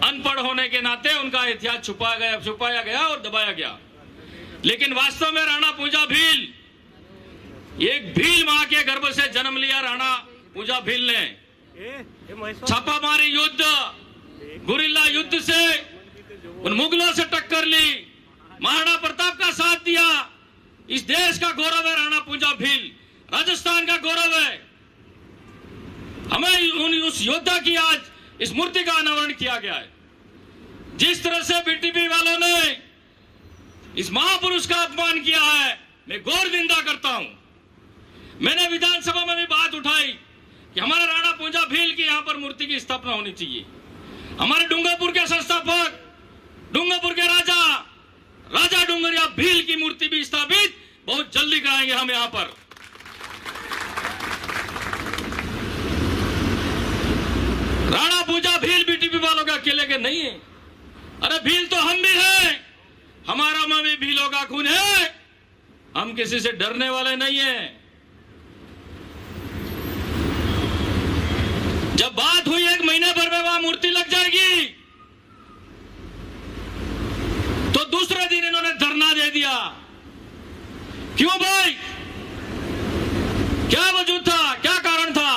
अनपढ़ होने के नाते उनका इतिहास छुपाया गया और दबाया गया। लेकिन वास्तव में राणा पूंजा भील, एक भील मां के गर्भ से जन्म लिया राणा पूंजा भील ने छापामारी युद्ध, गुरिल्ला युद्ध से उन मुगलों से टक्कर ली, महाराणा प्रताप का साथ दिया। इस देश का गौरव है राणा पूंजा भील, राजस्थान का गौरव है। हमें उस योद्धा की आज इस मूर्ति का अनावरण किया गया है। जिस तरह से बीटीपी वालों ने इस महापुरुष का अपमान किया है, मैं घोर निंदा करता हूं। मैंने विधानसभा में भी बात उठाई कि हमारे राणा पूंजा भील की यहां पर मूर्ति की स्थापना होनी चाहिए। हमारे डूंगरपुर के संस्थापक, डूंगरपुर के राजा डूंगरिया भील की मूर्ति भी स्थापित बहुत जल्दी कराएंगे हम यहां पर। राणा पूंजा भील बीटीपी वालों के अकेले के नहीं है। अरे भील तो हम भी हैं, हमारा में भी भीलों का खून है। हम किसी से डरने वाले नहीं हैं। जब बात हुई 1 महीने भर में वहां मूर्ति लग जाएगी, तो दूसरे दिन इन्होंने धरना दे दिया। क्यों भाई, क्या वजूद था, क्या कारण था?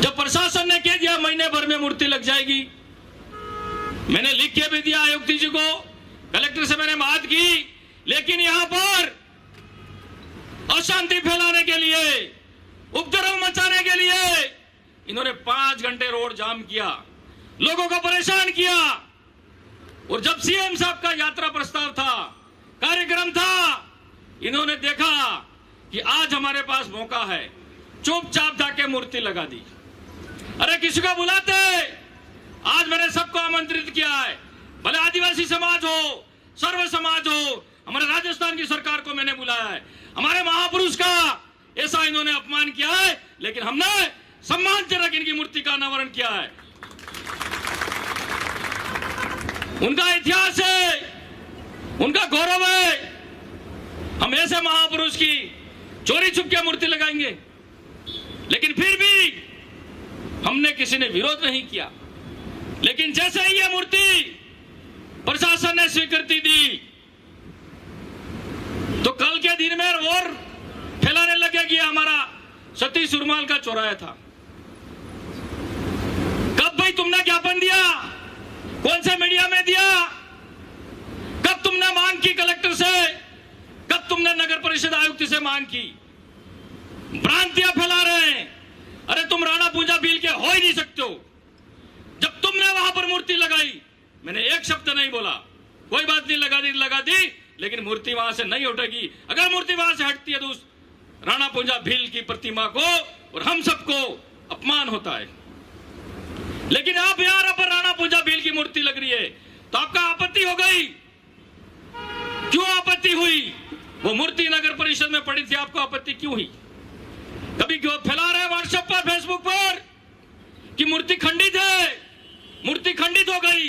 जब प्रशासन ने कह दिया महीने भर में मूर्ति लग जाएगी, मैंने लिख के भी दिया आयुक्त जी को, कलेक्टर से मैंने बात की, लेकिन यहां पर अशांति फैलाने के लिए, उपद्रव मचाने के लिए इन्होंने 5 घंटे रोड जाम किया, लोगों को परेशान किया। और जब सीएम साहब का यात्रा प्रस्ताव था, कार्यक्रम था, इन्होंने देखा कि आज हमारे पास मौका है, चुपचाप जाके मूर्ति लगा दी। अरे किसी को बुलाते, आज मैंने सबको आमंत्रित किया है, भले आदिवासी समाज हो, सर्व समाज हो, हमारे राजस्थान की सरकार को मैंने बुलाया है। हमारे महापुरुष का ऐसा इन्होंने अपमान किया है, लेकिन हमने सम्मानजनक इनकी मूर्ति का अनावरण किया है। उनका इतिहास है, उनका गौरव है। हम ऐसे महापुरुष की चोरी छुप के मूर्ति लगाएंगे? लेकिन फिर भी हमने किसी ने विरोध नहीं किया। लेकिन जैसे ही यह मूर्ति प्रशासन ने स्वीकृति दी, तो कल के दिन में और फैलाने लगे कि हमारा सतीश सुरमाल का चौराया था। कब भाई तुमने ज्ञापन दिया? कौन से मीडिया में दिया? कब तुमने मांग की कलेक्टर से? कब तुमने नगर परिषद आयुक्त से मांग की? भ्रांतियां फैला रहे हैं। अरे तुम राणा पूंजा भील के हो ही नहीं सकते हो। जब तुमने वहां पर मूर्ति लगाई, मैंने एक शब्द नहीं बोला, कोई बात नहीं, लगा दी, लेकिन मूर्ति वहां से नहीं उठेगी। अगर मूर्ति वहां से हटती है तो उस राणा पूंजा भील की प्रतिमा को और हम सबको अपमान होता है। लेकिन आप यहाँ पर राणा पूंजा भील की मूर्ति लग रही है, तो आपका आपत्ति हो गई। क्यों आपत्ति हुई? वो मूर्ति नगर परिषद में पड़ी थी, आपको आपत्ति क्यों हुई? कभी क्यों फैला रहे व्हाट्सएप पर, फेसबुक पर कि मूर्ति खंडित है, मूर्ति खंडित हो गई।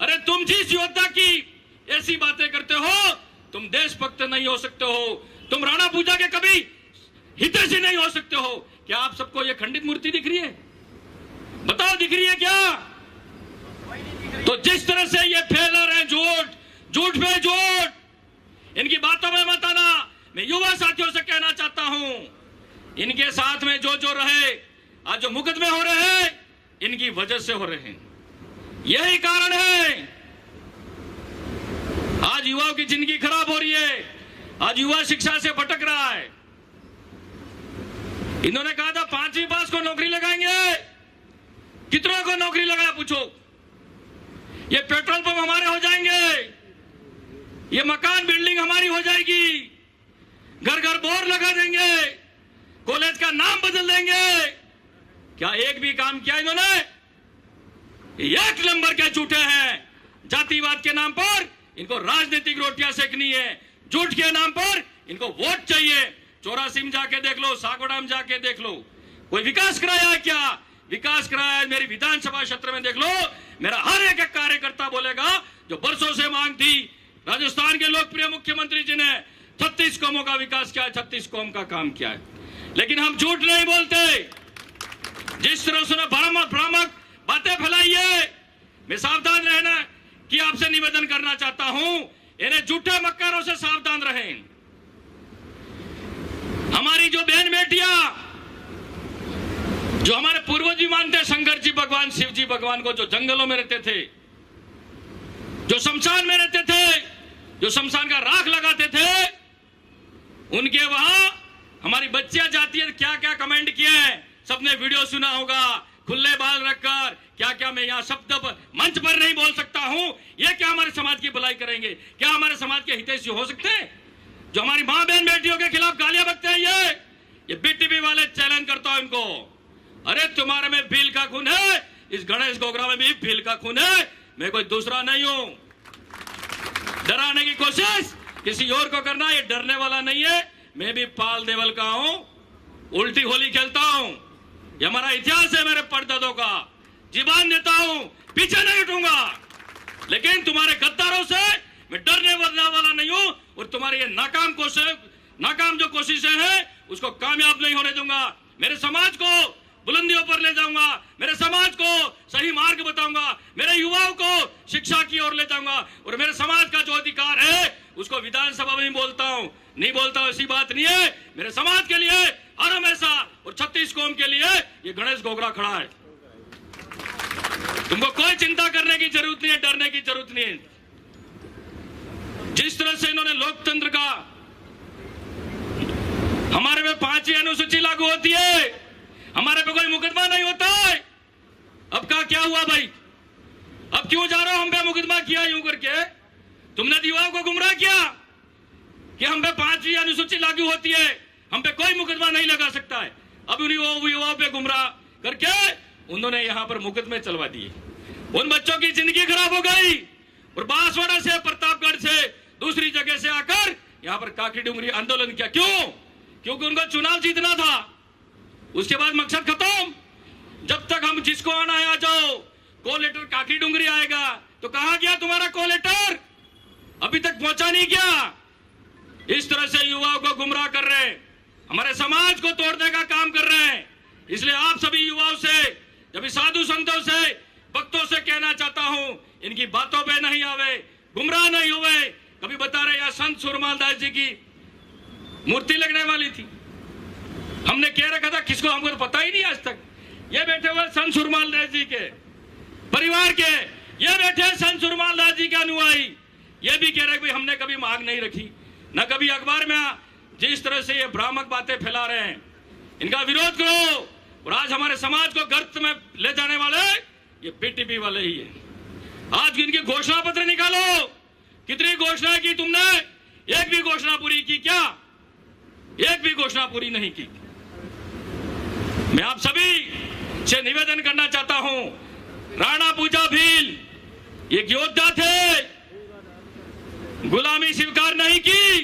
अरे तुम जिस योद्धा की ऐसी बातें करते हो, तुम देशभक्त नहीं हो सकते हो, तुम राणा पूंजा के कभी हितैषी नहीं हो सकते हो। क्या आप सबको ये खंडित मूर्ति दिख रही है? बताओ, दिख रही है क्या? तो जिस तरह से ये फैला रहे झूठ पे झूठ, इनकी बातों में मत आना। मैं युवा साथियों से कहना चाहता हूं, इनके साथ में जो रहे, आज जो मुकदमे हो रहे हैं, इनकी वजह से हो रहे हैं। यही कारण है आज युवाओं की जिंदगी खराब हो रही है। आज युवा शिक्षा से भटक रहा है। इन्होंने कहा था 5वीं पास को नौकरी लगाएंगे, कितनों को नौकरी लगाया पूछो? ये पेट्रोल पंप हमारे हो जाएंगे, ये मकान बिल्डिंग हमारी हो जाएगी, घर घर बोर लगा देंगे, कॉलेज का नाम बदल देंगे। क्या एक भी काम किया इन्होंने? एक नंबर के झूठे हैं। जातिवाद के नाम पर इनको राजनीतिक रोटियां सेकनी है, झूठ के नाम पर इनको वोट चाहिए। 84 में जाके देख लो, सागोड़ा में जाके देख लो, कोई विकास कराया है क्या? विकास कराया है मेरी विधानसभा क्षेत्र में देख लो। मेरा हर एक कार्यकर्ता बोलेगा जो बरसों से मांग थी। राजस्थान के लोकप्रिय मुख्यमंत्री जी ने 36 कौमों का विकास किया है, 36 कौम का काम किया है। लेकिन हम झूठ नहीं बोलते। जिस तरह से भ्रामक बातें फैलाइए। मैं सावधान रहना कि आपसे निवेदन करना चाहता हूं, इन्हें झूठे मक्कारों से सावधान रहें। हमारी जो बहन बेटियां, जो हमारे पूर्वज भी मानते शंकर जी भगवान, शिव जी भगवान को, जो जंगलों में रहते थे, जो शमशान में रहते थे, जो शमशान का राख लगाते थे, उनके वहां हमारी बच्चियां जाती है, क्या क्या कमेंट किए हैं, सबने वीडियो सुना होगा। खुले बाल रखकर क्या क्या, मैं यहाँ शब्द मंच पर नहीं बोल सकता हूं। ये क्या हमारे समाज की भलाई करेंगे? क्या हमारे समाज के हितैषी हो सकते हैं? जो हमारी मां बहन बेटियों के खिलाफ गालियां बकते हैं, ये बीटीपी वाले चैलेंज करता हूं इनको। अरे तुम्हारे में भील का खून है, इस गणेश गोगरा में भी भील का खून है। मैं कोई दूसरा नहीं हूं। डराने की कोशिश किसी और को करना, ये डरने वाला नहीं है। मैं भी पाल देवल का हूं, उल्टी होली खेलता हूं। ये हमारा इतिहास है मेरे परदादों का। जीवन देता हूं, पीछे नहीं हटूंगा। लेकिन तुम्हारे गद्दारों से मैं डरने वाला नहीं हूं, और तुम्हारी ये नाकाम जो कोशिशें हैं उसको कामयाब नहीं होने दूंगा। मेरे समाज को बुलंदियों पर ले जाऊंगा, मेरे समाज को सही मार्ग बताऊंगा, मेरे युवाओं को शिक्षा की ओर ले जाऊंगा, और मेरे समाज का जो अधिकार है उसको विधानसभा में नहीं बोलता ऐसी बात नहीं है। मेरे समाज के लिए हर हमेशा, और 36 कौम के लिए ये गणेश गोगरा खड़ा है। तुमको कोई चिंता करने की जरूरत नहीं है, डरने की जरूरत नहीं है। जिस तरह से इन्होंने लोकतंत्र का, हमारे में 5वीं अनुसूची लागू होती है, हमारे पे कोई मुकदमा नहीं होता है। अब का क्या हुआ भाई? अब क्यों जा रहे हो? हम पे मुकदमा किया यूं करके तुमने युवाओं को गुमराह किया कि हम पे 5वीं अनुसूची लागू होती है, हम पे कोई मुकदमा नहीं लगा सकता है। अब उन युवाओं पे गुमराह करके उन्होंने यहां पर मुकदमे चलवा दिए। उन बच्चों की जिंदगी खराब हो गई, और बांसवाड़ा से, प्रतापगढ़ से, दूसरी जगह से आकर यहां पर काकी डुंगरी आंदोलन किया। क्यों? क्योंकि उनको चुनाव जीतना था। उसके बाद मकसद खत्म। जब तक हम जिसको आना है आ जाओ, कॉल लेटर काकी डुंगरी आएगा। तो कहां गया तुम्हारा कॉल लेटर? अभी तक पहुंचा नहीं गया। इस तरह से युवाओं को गुमराह कर रहे हैं, हमारे समाज को तोड़ने का काम कर रहे हैं। इसलिए आप सभी युवाओं से, जब साधु संतों से, भक्तों से कहना चाहता हूं, इनकी बातों पे नहीं आवे, गुमराह नहीं हुए। कभी बता रहे यहाँ संत सुरमाल दास जी की मूर्ति लगने वाली थी, हमने कह रखा था, किसको हमको तो पता ही नहीं आज तक। ये बैठे हुए संत सुरमाल दास जी के परिवार के, ये बैठे संत सुरमाल दास जी के अनुयायी, ये भी कह रहे कि हमने कभी मांग नहीं रखी, न कभी अखबार में। जिस तरह से ये भ्रामक बातें फैला रहे हैं, इनका विरोध करो। और आज हमारे समाज को गर्त में ले जाने वाले ये बीटीपी वाले ही है। आज इनकी घोषणा पत्र निकालो। कितनी घोषणाएं की तुमने? एक भी घोषणा पूरी की क्या? एक भी घोषणा पूरी नहीं की। मैं आप सभी से निवेदन करना चाहता हूं, राणा पूजा भील एक योद्धा थे, गुलामी स्वीकार नहीं की,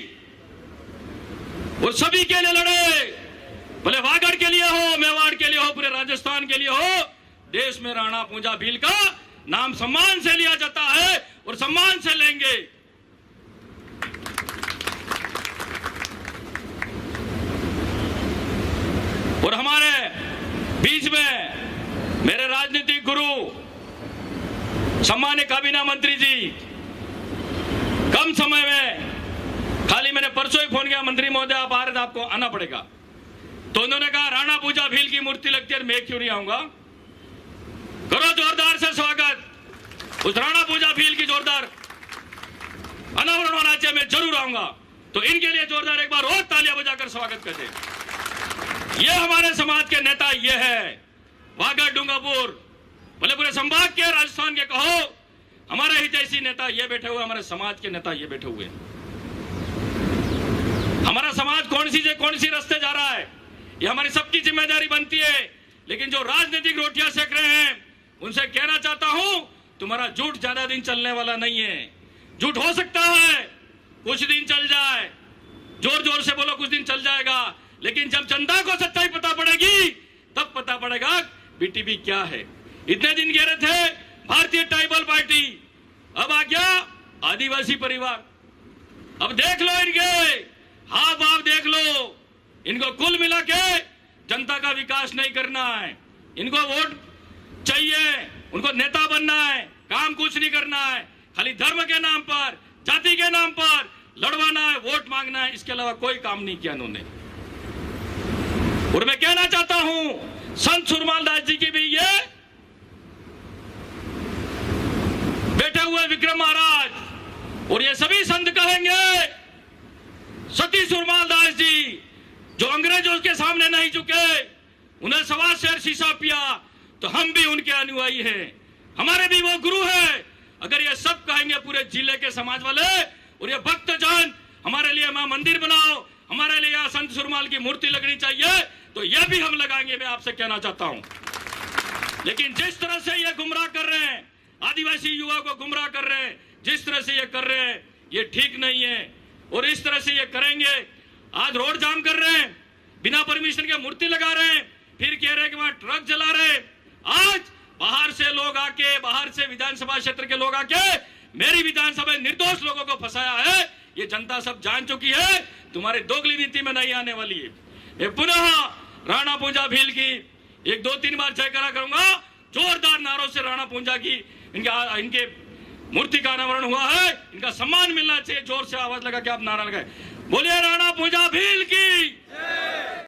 वो सभी के लिए लड़े, भले वागड़ के लिए हो, मेवाड़ के लिए हो, पूरे राजस्थान के लिए हो। देश में राणा पूजा भील का नाम सम्मान से लिया जाता है, और सम्मान से लेंगे। और हमारे बीच में मेरे राजनीतिक गुरु, सम्मानित काबीना मंत्री जी, कम समय में, खाली मैंने परसों ही फोन किया, मंत्री महोदय आप आ रहे थे, आपको आना पड़ेगा। तो उन्होंने कहा राणा पूजा भील की मूर्ति लगती है, मैं क्यों नहीं आऊंगा? करो जोरदार से स्वागत। उस राणा पूजा भील की जोरदार अनावरण होना चाहिए, मैं जरूर आऊंगा। तो इनके लिए जोरदार एक बार और तालियां बजाकर स्वागत कर दे। ये हमारे समाज के नेता ये है, वागड़ डूंगरपुर, भले पूरे संभाग के, राजस्थान के कहो, हमारे हितैषी नेता ये बैठे हुए, हमारे समाज के नेता ये बैठे हुए। हमारा समाज कौन सी रास्ते जा रहा है, ये हमारी सबकी जिम्मेदारी बनती है। लेकिन जो राजनीतिक रोटियां सेक रहे हैं, उनसे कहना चाहता हूं, तुम्हारा झूठ ज्यादा दिन चलने वाला नहीं है। झूठ हो सकता है कुछ दिन चल जाए, जोर जोर से बोलो कुछ दिन चल जाएगा, लेकिन जब जनता को सच्चाई पता पड़ेगी, तब पता पड़ेगा बीटीपी क्या है। इतने दिन कह रहे थे भारतीय ट्राइबल पार्टी, अब आ गया आदिवासी परिवार। अब देख लो इनके हाव भाव, देख लो। इनको कुल मिला के जनता का विकास नहीं करना है, इनको वोट चाहिए उनको नेता बनना है, काम कुछ नहीं करना है, खाली धर्म के नाम पर, जाति के नाम पर लड़वाना है, वोट मांगना है, इसके अलावा कोई काम नहीं किया उन्होंने। और मैं कहना चाहता हूं संत सुरमाल दास जी की भी ये बैठे हुए विक्रम महाराज और ये सभी संत कहेंगे सती सुरमाल दास जी जो अंग्रेजों के सामने नहीं झुके, उन्हें 1.25 शेर शीशा पिया, तो हम भी उनके अनुयायी हैं, हमारे भी वो गुरु है। अगर ये सब कहेंगे पूरे जिले के समाज वाले और ये भक्तजन हमारे लिए मां मंदिर बनाओ, हमारे लिए यहाँ संत सुरमाल की मूर्ति लगनी चाहिए, तो ये भी हम लगाएंगे, मैं आपसे कहना चाहता हूं। लेकिन जिस तरह से ये गुमराह कर रहे हैं, आदिवासी युवा को गुमराह कर रहे हैं, जिस तरह से ये कर रहे हैं, ये ठीक नहीं है। और इस तरह से ये करेंगे, आज रोड जाम कर रहे हैं, बिना परमिशन के मूर्ति लगा रहे हैं, फिर कह रहे हैं कि वहां ट्रक जला रहे हैं। आज बाहर से लोग आके, बाहर से विधानसभा क्षेत्र के लोग आके मेरी विधानसभा में निर्दोष लोगों को फंसाया है, ये जनता सब जान चुकी है, तुम्हारी दोगली नीति में नहीं आने वाली है। मैं पुनः राणा पूंजा भील की 1-2-3 बार जयकारा करूंगा, जोरदार नारों से राणा पूंजा की इनके मूर्ति का अनावरण हुआ है, इनका सम्मान मिलना चाहिए। जोर से आवाज लगा के आप नारा लगाए, बोलिए राणा पूंजा भील की।